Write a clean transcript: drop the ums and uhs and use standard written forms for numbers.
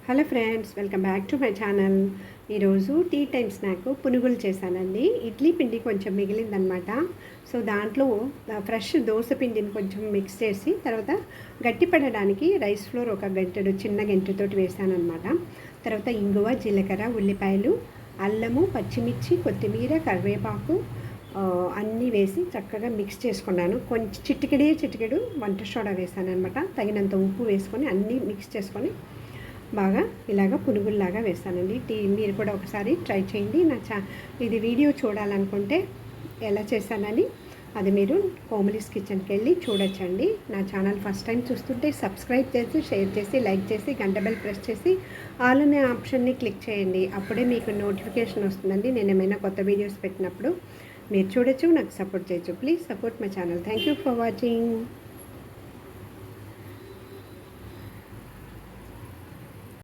Hello friends, welcome back to my channel. ఈరోజు tea time snack పునుగులు చేశానండి. ఇడ్లీ పిండి కొంచెం మిగిలిందనమాట. సో దాంట్లో ఫ్రెష్ దోశ పిండిని కొంచెం మిక్స్ చేసి తర్వాత గట్టిపడడానికి రైస్ ఫ్లోర్ ఒక గంటెడు చిన్న గంటెతోటి వేసానమాట. తర్వాత ఇంగువ, జీలకర్ర, ఉల్లిపాయలు, అల్లము, పచ్చిమిర్చి, కొత్తిమీర, కరివేపాకు అన్నీ వేసి చక్కగా మిక్స్ చేసుకున్నాను. కొంచెం చిటికెడు వంట సోడా వేసాను అనమాట. తగినంత ఉప్పు వేసుకొని అన్నీ మిక్స్ చేసుకొని బాగా ఇలాగ పునుగుల్లాగా వేస్తానండి. మీరు కూడా ఒకసారి ట్రై చేయండి. ఇది వీడియో చూడాలనుకుంటే ఎలా చేశానని అది మీరు కోమలీస్ కిచెన్కి వెళ్ళి చూడొచ్చండి. నా ఛానల్ ఫస్ట్ టైం చూస్తుంటే సబ్స్క్రైబ్ చేసి, షేర్ చేసి, లైక్ చేసి, గంట బెల్ ప్రెస్ చేసి ఆల్ అనే ఆప్షన్ని క్లిక్ చేయండి. అప్పుడే మీకు నోటిఫికేషన్ వస్తుందండి. నేను ఏమైనా కొత్త వీడియోస్ పెట్టినప్పుడు మీరు చూడొచ్చు, నాకు సపోర్ట్ చేయొచ్చు. Please support my channel. Thank you for watching.